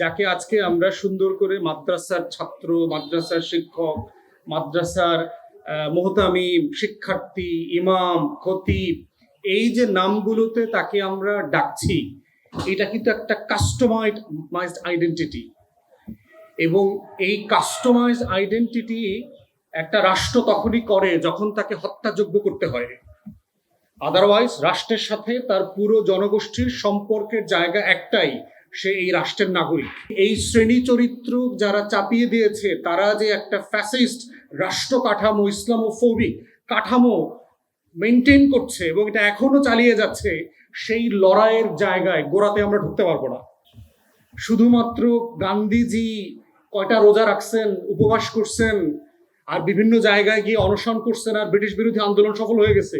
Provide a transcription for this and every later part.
যাকে আজকে আমরা সুন্দর করে মাদ্রাসার ছাত্র, মাদ্রাসার শিক্ষক, মাদ্রাসার মোহতামিম, শিক্ষার্থী, ইমাম, খতিব, এই যে নামগুলোতে তাকে আমরা ডাকছি, এটা কিন্তু একটা কাস্টমাইজড আইডেন্টিটি। এবং এই কাস্টমাইজড আইডেন্টিটি একটা রাষ্ট্র তখনই করে যখন তাকে হত্যাযোগ্য করতে হয়। আদারওয়াইজ রাষ্ট্রের সাথে তার পুরো জনগোষ্ঠীর সম্পর্কের জায়গা একটাই, সে এই রাষ্ট্রের নাগরিক। এই শ্রেণী চরিত্র যারা চাপিয়ে দিয়েছে, তারা যে একটা ফ্যাসিস্ট রাষ্ট্র কাঠামো, ইসলামোফোবিক কাঠামো মেনটেন করছে এবং এটা এখনো চালিয়ে যাচ্ছে, সেই লড়াইয়ের জায়গায় গোড়াতে আমরা ঢুকতে পারবো না। শুধুমাত্র গান্ধীজি কয়টা রোজা রাখছেন, উপবাস করছেন, আর বিভিন্ন জায়গায় গিয়ে অনশন করছেন, আর ব্রিটিশ বিরোধী আন্দোলন সফল হয়ে গেছে।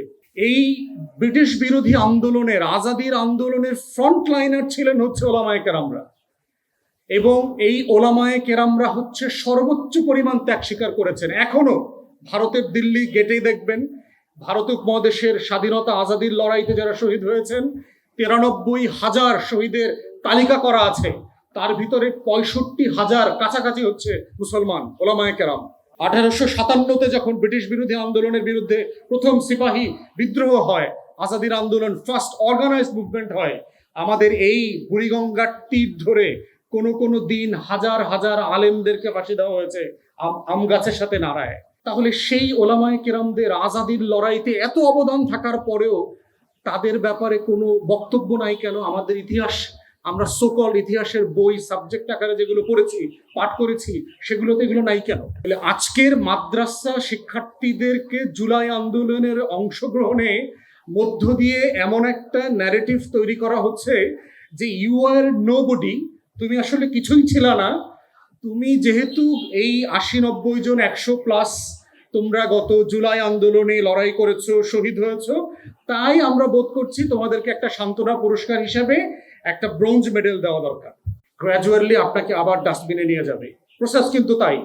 এই ব্রিটিশ বিরোধী আন্দোলনের, আজাদির আন্দোলনের ফ্রন্ট লাইনার ছিলেন হচ্ছে ওলামায়ে কেরামরা। এবং এই ওলামায়ে কেরামরা হচ্ছে সর্বোচ্চ পরিমাণ ত্যাগ স্বীকার করেছেন। এখনো ভারতের দিল্লি গেটেই দেখবেন ভারত উপমহাদেশের স্বাধীনতা আজাদির লড়াইতে যারা শহীদ হয়েছেন, 93,000 শহীদের তালিকা করা আছে। তার ভিতরে 65,000 কাছাকাছি হচ্ছে মুসলমান ওলামায়ে কেরাম। 1857-তে যখন ব্রিটিশ বিরোধী আন্দোলনের বিরুদ্ধে প্রথম সিপাহী বিদ্রোহ হয়, আজাদির আন্দোলন ফার্স্ট অর্গানাইজড মুভমেন্ট হয়, আমাদের এই বুড়িগঙ্গার তীর ধরে কোনো দিন হাজার হাজার আলেমদেরকে ফাঁসি দেওয়া হয়েছে আম গাছের সাথে নাড়ায়। তাহলে সেই ওলামায়ে কেরামদের আজাদির লড়াইতে এত অবদান থাকার পরেও তাদের ব্যাপারে কোনো বক্তব্য নাই কেন? আমাদের ইতিহাস, আমরা সোকল ইতিহাসের বই সাবজেক্ট আকারে যেগুলো পড়েছি, পাঠ করেছি, সেগুলোতে এগুলো নাই কেন? তাহলে আজকের মাদ্রাসা শিক্ষার্থীদেরকে জুলাই আন্দোলনের অংশগ্রহণে মধ্য দিয়ে এমন একটা ন্যারেটিভ তৈরি করা হচ্ছে যে ইউ আর নোবডি, তুমি আসলে কিছুই ছিল না। তুমি যেহেতু এই 80-90 জন 100+ তোমরা গত জুলাই আন্দোলনে লড়াই করেছো, শহীদ হয়েছো, তাই আমরা বোধ করছি তোমাদেরকে একটা সান্ত্বনা পুরস্কার হিসাবে একটা ব্রোঞ্জ মেডেল দেওয়া দরকার। গ্র্যাজুয়ালি আপনাকে আবার ডাস্টবিনে নিয়ে যাবে। প্রসেস কিন্তু তাই,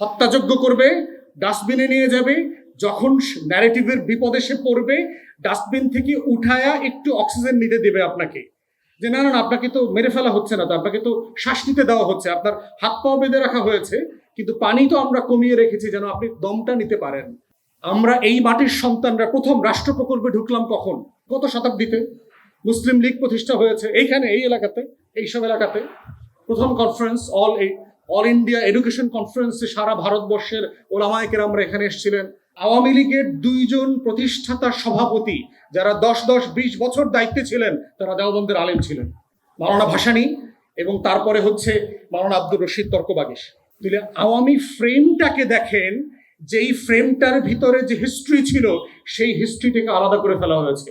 হত্যাযজ্ঞ করবে, ডাস্টবিনে নিয়ে যাবে, যখন ন্যারেটিভের বিপদে সে পড়বে, ডাস্টবিন থেকে উঠায়া একটু অক্সিজেন নিতে দেবে আপনাকে, যে না না আপনাকে তো মেরে ফেলা হচ্ছে না, তো আপনাকে তো শ্বাস নিতে দেওয়া হচ্ছে, আপনার হাত পা বেঁধে রাখা হয়েছে, কিন্তু পানি তো আমরা কমিয়ে রেখেছি যেন আপনি দমটা নিতে পারেন। আমরা এই মাটির সন্তানরা প্রথম রাষ্ট্র প্রকল্পে ঢুকলাম কখন? গত শতাব্দীতে মুসলিম লীগ প্রতিষ্ঠা হয়েছে এইখানে, এই এলাকাতে, এইসব এলাকাতে। প্রথম কনফারেন্স, অল ইন্ডিয়া এডুকেশন কনফারেন্সে সারা ভারতবর্ষের ওলামায়ে কেরামরা এখানে এসেছিলেন। আওয়ামী লীগের 2 জন প্রতিষ্ঠাতা সভাপতি যারা 10-20 বছর দায়িত্বে ছিলেন, তারা দেওবন্দের আলেম ছিলেন, মাওলানা ভাসানী এবং তারপরে হচ্ছে মাওলানা আব্দুর রশিদ তর্কবাগীশ। তাহলে আওয়ামী ফ্রেমটাকে দেখেন, যেই ফ্রেমটার ভিতরে যে হিস্ট্রি ছিল, সেই হিস্ট্রিটাকে আলাদা করে ফেলা হয়েছে।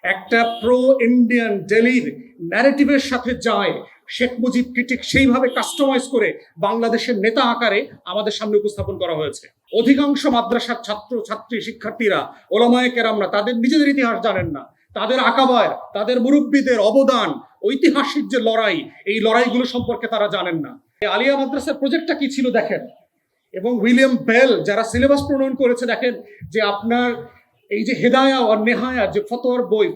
একটা প্রো ইন্ডিয়ান দিল্লির ন্যারেটিভের সাথে যায়, শেখ মুজিবকে ঠিক সেইভাবে কাস্টমাইজ করে বাংলাদেশের নেতা আকারে আমাদের সামনে উপস্থাপন করা হয়েছে। অধিকাংশ মাদ্রাসার ছাত্র ছাত্রী শিক্ষার্থীরা, ওলামায়ে কেরামরা তাদের নিজেদের ইতিহাস জানেন না। তাদের আকাবায়, তাদের মুরব্বীদের অবদান, ঐতিহাসিক যে লড়াই, এই লড়াইগুলো সম্পর্কে তারা জানেন না। আলিয়া মাদ্রাসার প্রজেক্টটা কি ছিল দেখেন, এবং উইলিয়াম বেল যারা সিলেবাস প্রণয়ন করেছে দেখেন, যে আপনার এই যে হেদায়া আর নেহায়া যে ফতোয়ার বই,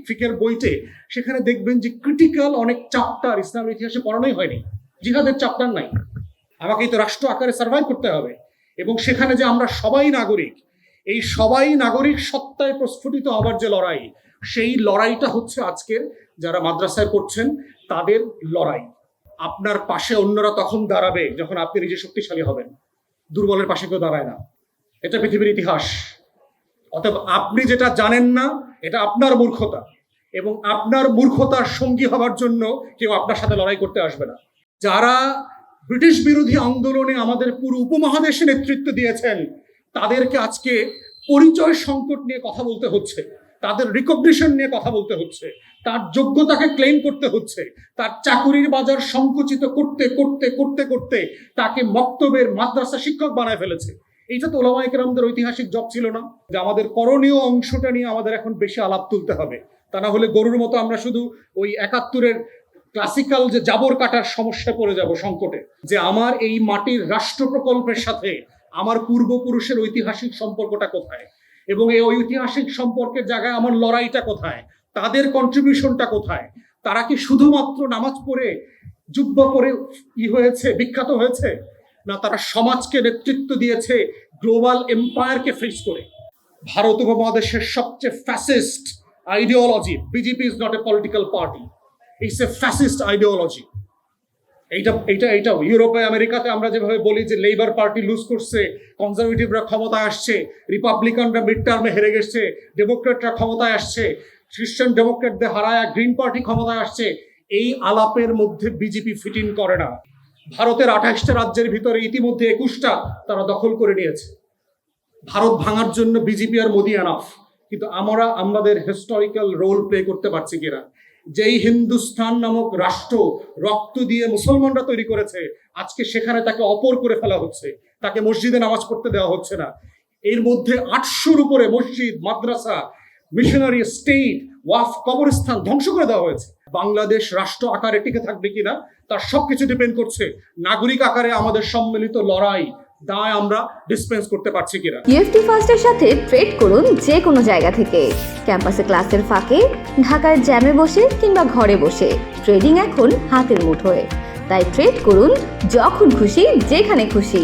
ফিকের বইতে, সেখানে দেখবেন যে ক্রিটিক্যাল অনেক চ্যাপ্টার ইসলামের ইতিহাসে পড়ানোই হয়নি, জিহাদের চ্যাপ্টার নাই। আমাকেই তো রাষ্ট্র আকারে সার্ভাইভ করতে হবে, এবং সেখানে যে আমরা সবাই নাগরিক, এই সবাই নাগরিক সত্তায় প্রস্ফুটিত হবার যে লড়াই, সেই লড়াইটা হচ্ছে আজকের যারা মাদ্রাসায় পড়ছেন তাদের লড়াই। আপনার পাশে অন্যরা তখন দাঁড়াবে যখন আপনি নিজে শক্তিশালী হবেন, দুর্বলের পাশে কেউ দাঁড়ায় না, এটা পৃথিবীর ইতিহাস। অতএব আপনি যেটা জানেন না, এটা আপনার মূর্খতা, এবং আপনার মূর্খতার সঙ্গী হবার জন্য কেউ আপনার সাথে লড়াই করতে আসবে না। যারা ব্রিটিশ বিরোধী আন্দোলনে আমাদের পুরো উপমহাদেশে নেতৃত্ব দিয়েছেন, তাদেরকে আজকে পরিচয় সংকট নিয়ে কথা বলতে হচ্ছে, তাদের রিকগনিশন নিয়ে কথা বলতে হচ্ছে, তার যোগ্যতাকে ক্লেম করতে হচ্ছে, তার চাকুরির বাজার সংকুচিত করতে করতে করতে করতে তাকে মক্তবের মাদ্রাসা শিক্ষক বানায় ফেলেছে। এইটা তো ওলামায়ে কেরামদের ঐতিহাসিক জব ছিল না? যে আমাদের করণীয় অংশটা নিয়ে আমাদের এখন বেশি আলাপ তুলতে হবে, তা না হলে গরুর মতো আমরা শুধু ওই 71-এর ক্লাসিক্যাল যে জাবর কাটার সমস্যায় পড়ে যাব, সংকটে, যে আমার এই মাটির রাষ্ট্র প্রকল্পের সাথে আমার পূর্বপুরুষের ঐতিহাসিক সম্পর্কটা কোথায়, এবং এই ঐতিহাসিক সম্পর্কের জায়গায় আমার লড়াইটা কোথায়, তাদের কন্ট্রিবিউশনটা কোথায়। তারা কি শুধুমাত্র নামাজ পড়ে জুব্বা পরে হয়েছে, বিখ্যাত হয়েছে, না তারা সমাজকে নেতৃত্ব দিয়েছে গ্লোবাল এম্পায়ারকে ফেস করে। ভারত উপমহাদেশের সবচেয়ে fascist ideology, BJP is not a political party, it's a fascist ideology. এইটাও ইউরোপে আমেরিকাতে আমরা যেভাবে বলি যে লেবার পার্টি লুজ করছে, কনজারভেটিভরা ক্ষমতায় আসছে, রিপাবলিকানরা মিড টার্মে হেরে গেছে, ডেমোক্রেটরা ক্ষমতায় আসছে, খ্রিস্টান ডেমোক্রেটদের হারায় গ্রিন পার্টি ক্ষমতায় আসছে, এই আলাপের মধ্যে বিজেপি ফিট ইন করে না। ভারতের 28টা রাজ্যের ভিতরে ইতিমধ্যে 21টা তারা দখল করে নিয়েছে। ভারত ভাঙার জন্য বিজেপি আর মোদি এনাফ, কিন্তু আমরা আমাদের হিস্টোরিক্যাল রোল প্লে করতে পারছি কিনা? যেই হিন্দুস্তান নামক রাষ্ট্র রক্ত দিয়ে মুসলমানরা তৈরি করেছে, আজকে সেখানে তাকে অপর করে ফেলা হচ্ছে, তাকে মসজিদে নামাজ পড়তে দেওয়া হচ্ছে না। এর মধ্যে 800-র উপরে মসজিদ, মাদ্রাসা, মিশনারি স্টেট, ওয়াফ, কবরস্থান ধ্বংস করে দেওয়া হয়েছে। বাংলাদেশ রাষ্ট্র আকারে টিকে থাকবে কিনা তার সবকিছু ডিপেন্ড করছে নাগরিক আকারে আমাদের সম্মিলিত লড়াই, দায় আমরা ডিসপেন্স করতে পারছি কিনা। ইউএফটি ফার্স্টের সাথে ট্রেড করুন যে কোনো জায়গা থেকে, ক্যাম্পাসে ক্লাসের ফাঁকে, ঢাকায় জ্যামে বসে কিংবা ঘরে বসে। ট্রেডিং এখন হাতের মুঠোয়, তাই ট্রেড করুন যখন খুশি, যেখানে খুশি।